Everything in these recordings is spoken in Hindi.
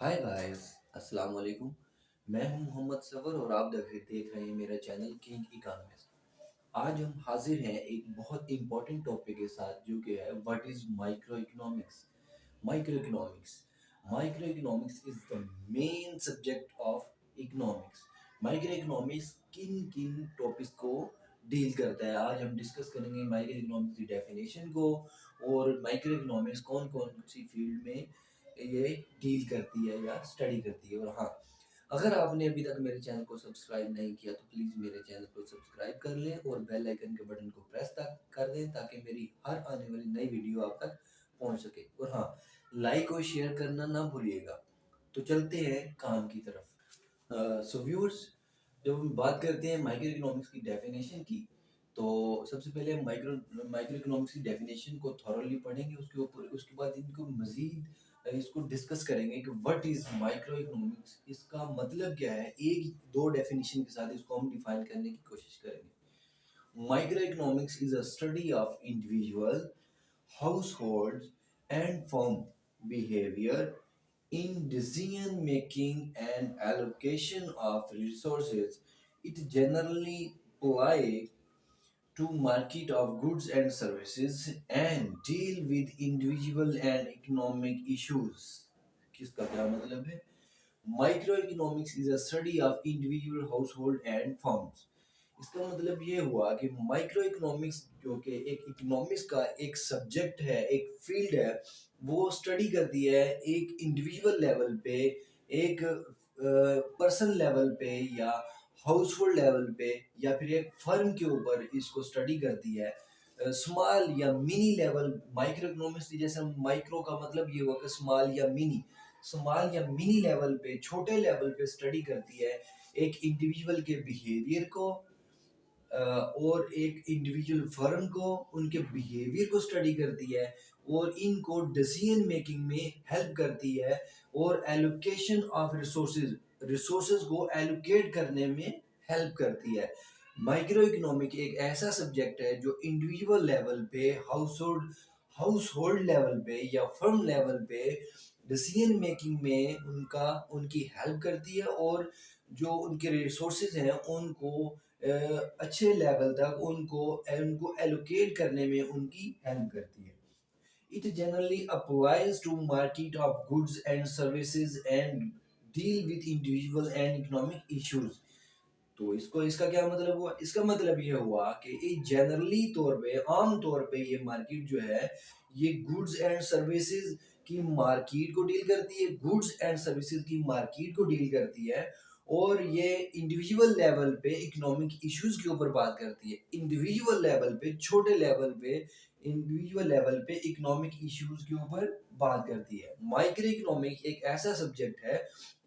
हाय गाइस, अस्सलाम वालेकुम। मैं हूं मोहम्मद सफर और आप देख रहे हैं मेरा चैनल किंग इकोनॉमिक्स। आज हम हाजिर हैं एक बहुत इंपॉर्टेंट टॉपिक के साथ जो कि है what is micro economics. Micro economics micro economics is the main subject of economics. Micro economics किन किन टॉपिक्स को डील करता है, आज हम डिस्कस करेंगे माइक्रो इकोनॉमिक्स की डेफिनेशन को और माइक्रो इकोनॉमिक्स कौन कौन सी फील्ड में ये डील करती है या स्टडी करती है। और हाँ, अगर आपने अभी तक मेरे चैनल को सब्सक्राइब नहीं किया तो प्लीज़ मेरे चैनल को सब्सक्राइब कर लें और बेल आइकन के बटन को प्रेस तक कर दें ताकि मेरी हर आने वाली नई वीडियो आप तक पहुंच सके। और हाँ, लाइक और शेयर करना ना भूलिएगा। तो चलते हैं काम की तरफ। सो व्यूअर्स, जब हम बात करते हैं माइक्रो इकोनॉमिक्स की डेफिनेशन की, तो सबसे पहले हम माइक्रो माइक्रो इकोनॉमिक्स की डेफिनेशन को थॉरली पढ़ेंगे। उसके ऊपर उसके बाद इनको मजीद इसको डिस्कस करेंगे कि व्हाट इज माइक्रो इकोनॉमिक्स, इसका मतलब क्या है। एक दो डेफिनेशन के साथ इसको हम डिफाइन करने की कोशिश करेंगे। Micro economics is a study of individual, households, and firm behavior in decision making and allocation of resources. It generally apply to market of goods and services and deal with individual and economic issues. किसका क्या मतलब है? Micro economics is a study of individual household and firms. इसका मतलब ये हुआ कि माइक्रो इकोनॉमिक्स जो कि एक इकोनॉमिक्स का एक सब्जेक्ट है, एक फील्ड है, वो स्टडी करती है एक इंडिविजुअल लेवल पे, एक पर्सन लेवल पे या हाउस होल्ड लेवल पे या फिर एक फर्म के ऊपर इसको स्टडी करती है। स्मॉल या मिनी लेवल माइक्रो इकोनॉमिक्स, जैसे माइक्रो का मतलब ये हुआ कि स्मॉल या मिनी, स्मॉल या मिनी लेवल पे, छोटे लेवल पे स्टडी करती है एक इंडिविजुअल के बिहेवियर को और एक इंडिविजुअल फर्म को उनके बिहेवियर को स्टडी करती है और इनको डिसीजन मेकिंग में हेल्प करती है और एलोकेशन ऑफ रिसोर्सेज, रिसोर्सेज को एलोकेट करने में हेल्प करती है। माइक्रो इकोनॉमिक एक ऐसा सब्जेक्ट है जो इंडिविजुअल लेवल पे, हाउस होल्ड लेवल पे या फर्म लेवल पे डिसीजन मेकिंग में उनकी हेल्प करती है और जो उनके रिसोर्सेज हैं उनको अच्छे लेवल तक उनको उनको एलोकेट करने में उनकी हेल्प करती है। It generally applies to market of goods and services and deal with individual and economic issues. तो इसको इसका क्या मतलब हुआ? इसका मतलब ये हुआ कि ये जनरली तौर पे, आम तौर पे ये मार्केट जो है ये गुड्स एंड सर्विसेज की मार्केट को डील करती है, गुड्स एंड सर्विसेज की मार्केट को डील करती है और ये इंडिविजुअल लेवल पे इकोनॉमिक इश्यूज के ऊपर बात करती है। इंडिविजुअल लेवल पे, छोटे लेवल पे, इंडिविजुअल लेवल पे इकोनॉमिक इश्यूज के ऊपर बात करती है। माइक्रो इकोनॉमिक एक ऐसा सब्जेक्ट है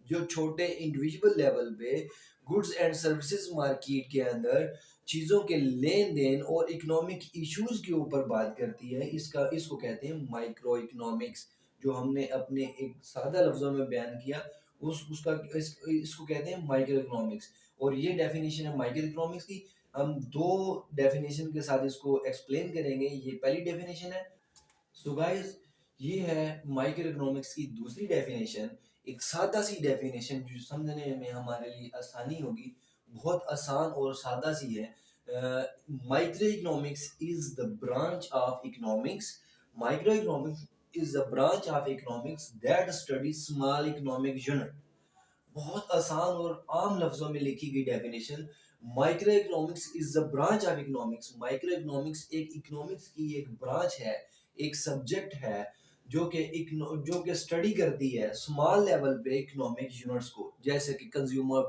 जो छोटे इंडिविजुअल लेवल पे गुड्स एंड सर्विसेज मार्केट के अंदर चीज़ों के लेन देन और इकोनॉमिक इश्यूज के ऊपर बात करती है। इसको कहते हैं माइक्रो इकोनॉमिक्स। जो हमने अपने एक सादा लफ्ज़ों में बयान किया इसको कहते हैं माइक्रो इकोनॉमिक्स। और ये डेफिनेशन है माइक्रो इकोनॉमिक्स की। हम दो डेफिनेशन के साथ इसको एक्सप्लेन करेंगे। ये पहली डेफिनेशन है। सो गाइस, ये है माइक्रो इकोनॉमिक्स की दूसरी डेफिनेशन। एक सादा सी डेफिनेशन जो समझने में हमारे लिए आसानी होगी, बहुत आसान और सादा सी है। Micro economics is the branch of economics. Micro economics is the branch of economics that study small economic unit. बहुत आसान और आम लफ्जों में लिखी गई definition. Micro economics is the branch of economics. Micro economics एक इकोनॉमिक्स की एक ब्रांच है, एक सब्जेक्ट है जो कि स्टडी करती है स्मॉल लेवल पे इकोनॉमिक यूनिट्स को, जैसे कि consumer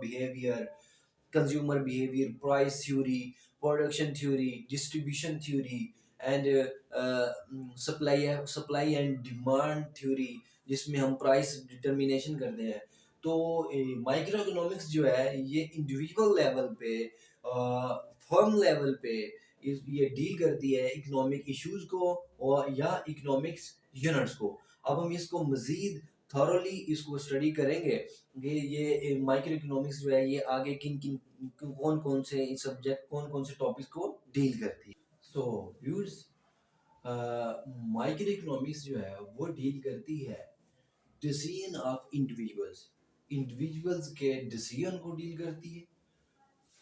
behaviour, price theory, production theory, distribution theory and supply and demand theory, जिसमें हम प्राइस डिटर्मिनेशन करते हैं। तो माइक्रो इकोनॉमिक्स जो है ये इंडिविजुअल लेवल पे, फर्म लेवल पे ये डील करती है इकोनॉमिक इश्यूज को और या इकोनॉमिक्स यूनिट्स को। अब हम इसको मजीद थॉरोली इसको स्टडी करेंगे कि ये माइक्रो इकोनॉमिक्स जो है ये आगे किन किन कौन कौन से सब्जेक्ट, कौन कौन से टॉपिक्स को डील करती है। सो व्यूअर्स, माइक्रो इकोनॉमिक्स जो है वो डील करती है डिसीजन ऑफ इंडिविजुअल्स, इंडिविजुअल्स के डिसीजन को डील करती है,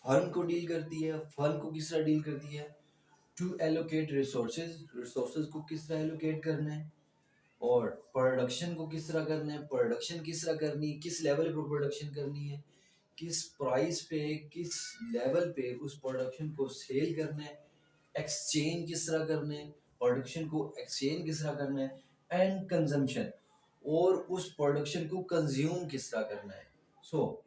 फर्म को डील करती है, फर्म को किस तरह डील करती है, टू एलोकेट रिसोर्सेज, रिसोर्सेज को किस तरह एलोकेट करना है, और प्रोडक्शन को किस तरह करना है, प्रोडक्शन किस तरह करनी है, किस लेवल पर प्रोडक्शन करनी है, किस प्राइस पे, किस लेवल पे उस प्रोडक्शन को सेल करना है, एक्सचेंज किस तरह करना है, प्रोडक्शन को एक्सचेंज किस तरह करना है, एंड कंजम्पशन, और उस प्रोडक्शन को कंज्यूम किस तरह करना है।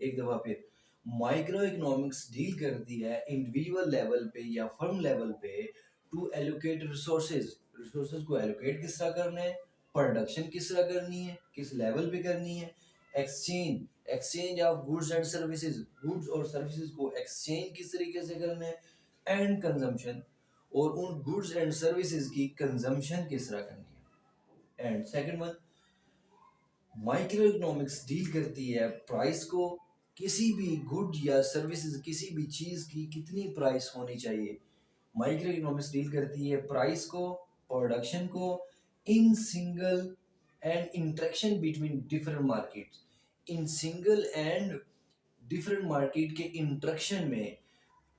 एक दफा फिर माइक्रो इकोनॉमिक्स डील करती है इंडिविजुअल लेवल पे या फर्म लेवल पे टू एलोकेट रिसोर्सेज, रिसोर्सेज को एलोकेट किस तरह करना है, प्रोडक्शन किस तरह करनी है, किस लेवल पे करनी है, exchange, exchange of goods and services, goods और सर्विसेज को एक्सचेंज किस तरीके से करना है, एंड कंजम्पशन, और उन गुड्स एंड सर्विसेज की कंजम्पशन किस तरह करनी है। And second one, micro economics deal करती है प्राइस को, किसी भी गुड या सर्विसेज, किसी भी चीज की कितनी प्राइस होनी चाहिए। माइक्रो इकोनॉमिक्स डील करती है प्राइस को, प्रोडक्शन को, in single and interaction between different markets, in single and different market के इंटरेक्शन में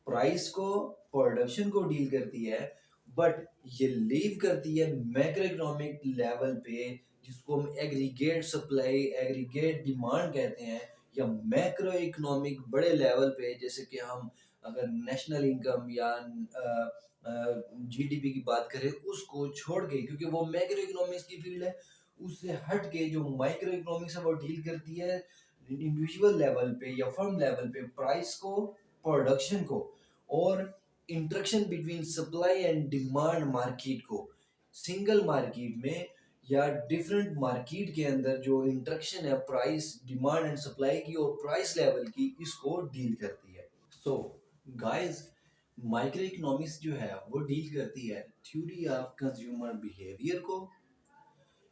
प्राइस को, प्रोडक्शन को डील करती है, बट ये लीव करती है मैक्रो इकोनॉमिक लेवल पे, जिसको हम एग्रीगेट सप्लाई, एग्रीगेट डिमांड कहते हैं, या मैक्रो इकोनॉमिक बड़े लेवल पे, जैसे कि हम अगर नेशनल इनकम या जीडीपी की बात करें उसको छोड़ के, क्योंकि वो मैक्रो इकोनॉमिक्स की फील्ड है, उससे हट के जो माइक्रो इकोनॉमिक्स है वो डील करती है इंडिविजुअल लेवल पे या फर्म लेवल पे प्राइस को, प्रोडक्शन को, और interaction between supply and demand market को, सिंगल मार्केट में या डिफरेंट मार्केट के अंदर जो इंटरेक्शन है प्राइस, डिमांड एंड सप्लाई की और प्राइस लेवल की, इसको डील करती है। सो गाइस, माइक्रो इकोनॉमिक्स जो है वो डील करती है थ्योरी ऑफ कंज्यूमर बिहेवियर को,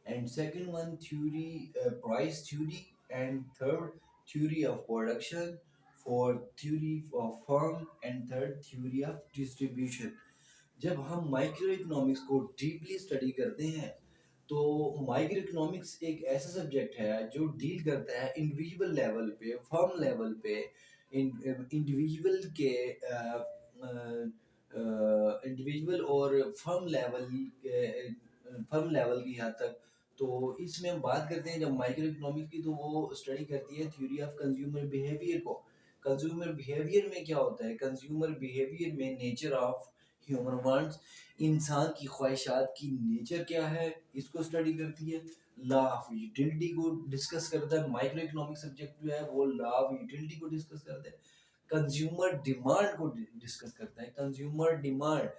and second one theory, price theory, and third theory of production, fourth theory of firm, and third theory of distribution। जब हम माइक्रो इकोनॉमिक्स को डीपली स्टडी करते हैं तो माइक्रो इकोनॉमिक्स एक ऐसा सब्जेक्ट है जो डील करता है इंडिविजुअल लेवल पे, फर्म लेवल पे, इंडिविजुअल के इंडिविजुअल और फर्म लेवल की हद तक। तो इसमें हम बात करते हैं जब माइक्रो इकोनॉमिक्स की, तो वो स्टडी करती है थ्योरी ऑफ कंज्यूमर बिहेवियर को। कंज्यूमर बिहेवियर में क्या होता है, कंज्यूमर बिहेवियर में नेचर ऑफ ह्यूमन वांट्स, इंसान की ख्वाहिशात की नेचर क्या है, इसको स्टडी करती है। लॉ ऑफ यूटिलिटी को डिस्कस करता है, माइक्रो इकोनॉमिक सब्जेक्ट जो है वो लॉ ऑफ यूटिलिटी को डिस्कस करता है। कंज्यूमर डिमांड को डिस्कस करता है, कंज्यूमर डिमांड,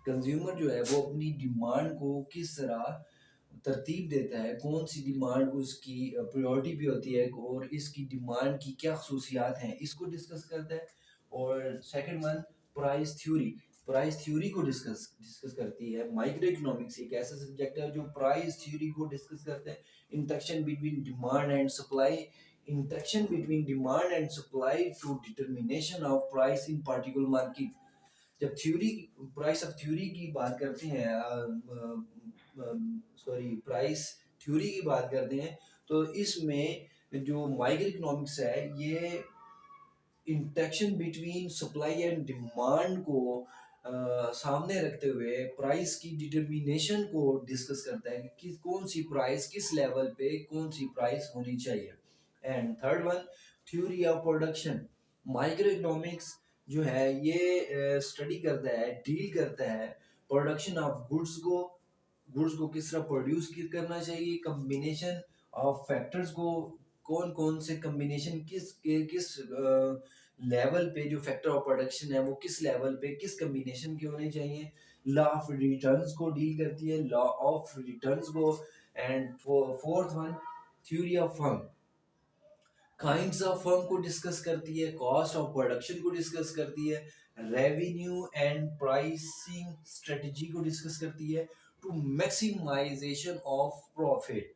कंज्यूमर जो है वो अपनी डिमांड को किस तरह तरतीब देता है, कौन सी डिमांड उसकी प्रायोरिटी पे होती है, और इसकी डिमांड की क्या खसूसियात हैं, इसको डिस्कस करता है। और second one, price theory, price theory को डिस्कस डिस्कस करती है। माइक्रो इकोनॉमिक्स एक ऐसा सब्जेक्ट है जो प्राइस थ्योरी को डिस्कस करता है। Interaction between demand and supply, interaction between demand and supply to determination of price in particular market. जब थ्योरी, प्राइस ऑफ थ्योरी की बात करते हैं, सॉरी प्राइस थ्योरी की बात करते हैं, तो इसमें जो माइक्रो इकोनॉमिक्स है ये interaction between supply and demand को सामने रखते हुए प्राइस की डिटर्मिनेशन को डिस्कस करता है कि कौन सी प्राइस किस लेवल पे कौन सी प्राइस होनी चाहिए। And third one, theory of production, micro economics जो है ये स्टडी करता है, डील करता है प्रोडक्शन ऑफ गुड्स को, गुड्स को किस तरह प्रोड्यूस करना चाहिए, कम्बिनेशन ऑफ फैक्टर्स को, कौन कौन से कम्बिनेशन किस लेवल पे जो फैक्टर ऑफ प्रोडक्शन है वो किस लेवल पे किस कम्बिनेशन के होने चाहिए। लॉ ऑफ रिटर्न्स को डील करती है, लॉ ऑफ रिटर्न्स को। And fourth one, theory of firm, kinds of firm को डिस्कस करती है, कॉस्ट ऑफ प्रोडक्शन को डिस्कस करती है, रेवेन्यू एंड प्राइसिंग स्ट्रेटजी को डिस्कस करती है to maximization of profit.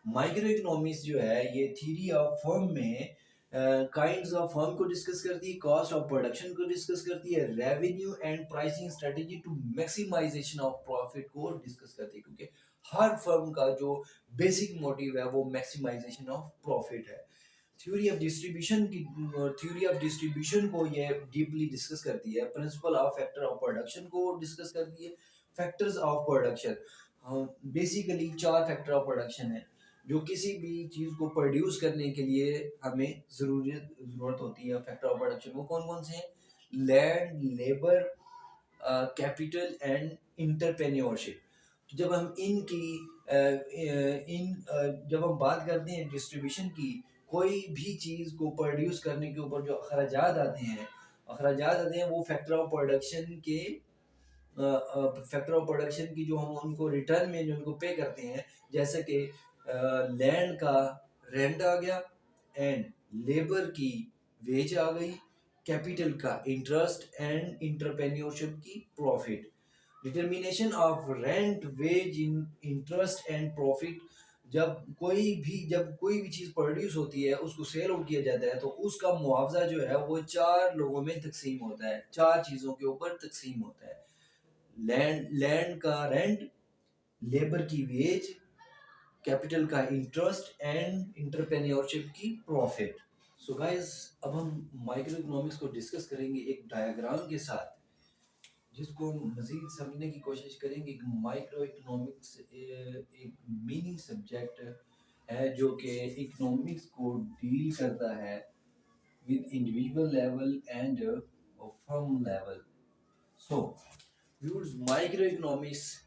Micro economics जो है ये थ्योरी ऑफ फर्म में काइंड्स ऑफ फर्म को डिस्कस करती है, कॉस्ट ऑफ प्रोडक्शन को डिस्कस करती है, revenue and pricing strategy to maximization of profit को डिस्कस करती है। क्योंकि हर फर्म का जो बेसिक मोटिव है वो मैक्सिमाइजेशन ऑफ प्रॉफिट है। थ्योरी ऑफ डिस्ट्रीब्यूशन को ये डीपली डिस्कस करती है। Principle of factor of production को डिस्कस करती है। Factors of production, basically 4 factor of production है जो किसी भी चीज को प्रोड्यूस करने के लिए हमें जरूरत होती है। फैक्टर ऑफ प्रोडक्शन वो कौन कौन से हैं? Land, labour, capital and entrepreneurship. जब हम इनकी जब हम बात करते हैं डिस्ट्रीब्यूशन की, कोई भी चीज को प्रोड्यूस करने के ऊपर जो अखराजात आते हैं वो फैक्टर ऑफ प्रोडक्शन की जो हम उनको रिटर्न में जो उनको पे करते हैं, जैसे कि लैंड का रेंट आ गया, एंड लेबर की वेज आ गई, कैपिटल का इंटरेस्ट एंड इंटरप्रेन्योरशिप की profit. Determination of rent, wage, in interest and profit. जब कोई भी चीज प्रोड्यूस होती है उसको सेल आउट किया जाता है तो उसका मुआवजा जो है वो 4 लोगों में तकसीम होता है, 4 चीजों के ऊपर तकसीम होता है। लैंड का रेंट, लेबर की वेज, कैपिटल का इंटरेस्ट एंड इंटरप्रेन्योरशिप की प्रॉफिट। सो गाइस, अब हम माइक्रो इकोनॉमिक्स को डिस्कस करेंगे एक डायग्राम के साथ, जिसको हम मजीद समझने की कोशिश करेंगे। माइक्रो इकोनॉमिक्स एक मिनी सब्जेक्ट है जो कि इकोनॉमिक्स को डील करता है with individual level and firm level. So viewers, micro economics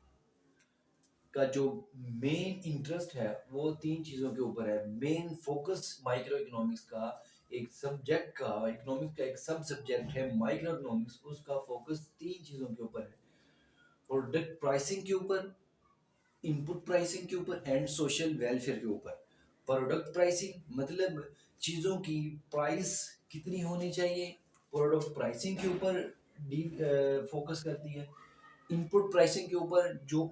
का जो मेन इंटरेस्ट है वो 3 चीज़ों के ऊपर है। मेन फोकस माइक्रो इकोनॉमिक्स का, एक सब्जेक्ट का, इकोनॉमिक्स का एक सब सब्जेक्ट है माइक्रो इकोनॉमिक्स, उसका फोकस 3 चीज़ों के ऊपर है। प्रोडक्ट प्राइसिंग के ऊपर, इनपुट प्राइसिंग के ऊपर एंड सोशल वेलफेयर के ऊपर। प्रोडक्ट प्राइसिंग मतलब चीज़ों की प्राइस कितनी होनी चाहिए, प्रोडक्ट प्राइसिंग के ऊपर फोकस करती है। इनपुट प्राइसिंग के ऊपर जो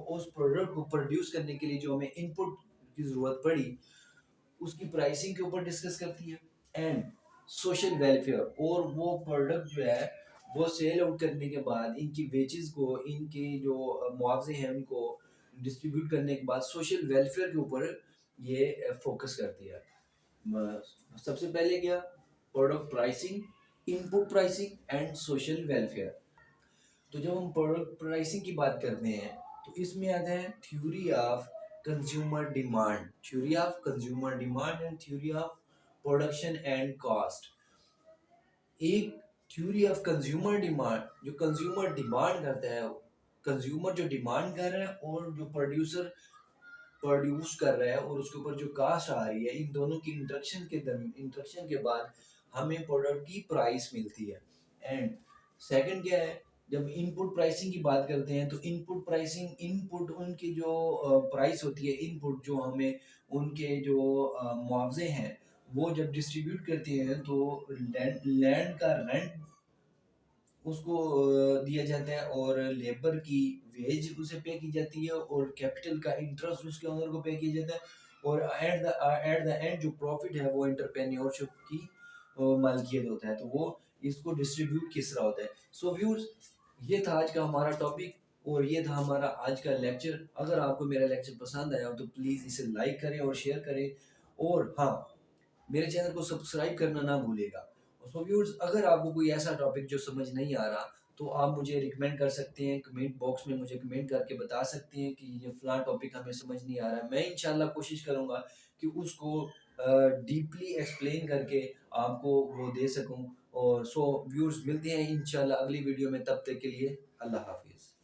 उस प्रोडक्ट को प्रोड्यूस करने के लिए जो हमें इनपुट की जरूरत पड़ी उसकी प्राइसिंग के ऊपर डिस्कस करती है। एंड सोशल वेलफेयर, और वो प्रोडक्ट जो है वो सेल आउट करने के बाद इनकी वेजेस को, इनके जो मुआवजे हैं उनको डिस्ट्रीब्यूट करने के बाद सोशल वेलफेयर के ऊपर ये फोकस करती है। सबसे पहले क्या? Product pricing, input pricing and social welfare. तो जब हम प्रोडक्ट प्राइसिंग की बात करते हैं तो इसमें आता है theory of consumer demand and theory of production and cost. एक थ्योरी ऑफ कंज्यूमर डिमांड, जो कंज्यूमर डिमांड करता है, कंज्यूमर जो डिमांड कर रहा है और जो प्रोड्यूसर प्रोड्यूस कर रहा है और उसके ऊपर जो कास्ट आ रही है, इन दोनों की इंटरेक्शन के बाद हमें प्रोडक्ट की प्राइस मिलती है। एंड सेकंड क्या है? जब इनपुट प्राइसिंग की बात करते हैं तो इनपुट प्राइसिंग, इनपुट उनकी जो प्राइस होती है, इनपुट जो हमें उनके जो मुआवजे हैं वो जब डिस्ट्रीब्यूट करते हैं तो लैंड का रेंट उसको दिया जाता है, और लेबर की वेज उसे पे की जाती है, और कैपिटल का इंटरेस्ट उसके ओनर को पे किया जाता है, और एट द एंड जो प्रॉफिट है वो एंटरप्रेन्योरशिप की मालकियत होता है। तो वो इसको डिस्ट्रीब्यूट किस तरह होता है। सो व्यूअर्स, ये था आज का हमारा टॉपिक और ये था हमारा आज का लेक्चर। अगर आपको मेरा लेक्चर पसंद आया हो तो प्लीज़ इसे लाइक करें और शेयर करें, और हाँ, मेरे चैनल को सब्सक्राइब करना ना भूलेगा। सो व्यूअर्स, अगर आपको कोई ऐसा टॉपिक जो समझ नहीं आ रहा तो आप मुझे रिकमेंड कर सकते हैं, कमेंट बॉक्स में मुझे कमेंट करके बता सकते हैं कि ये फलां टॉपिक हमें समझ नहीं आ रहा है। मैं इंशाल्लाह कोशिश करूँगा कि उसको डीपली एक्सप्लेन करके आपको वो दे सकूँ। और सो व्यूअर्स, मिलते हैं इंशाल्लाह अगली वीडियो में, तब तक के लिए अल्लाह हाफिज़।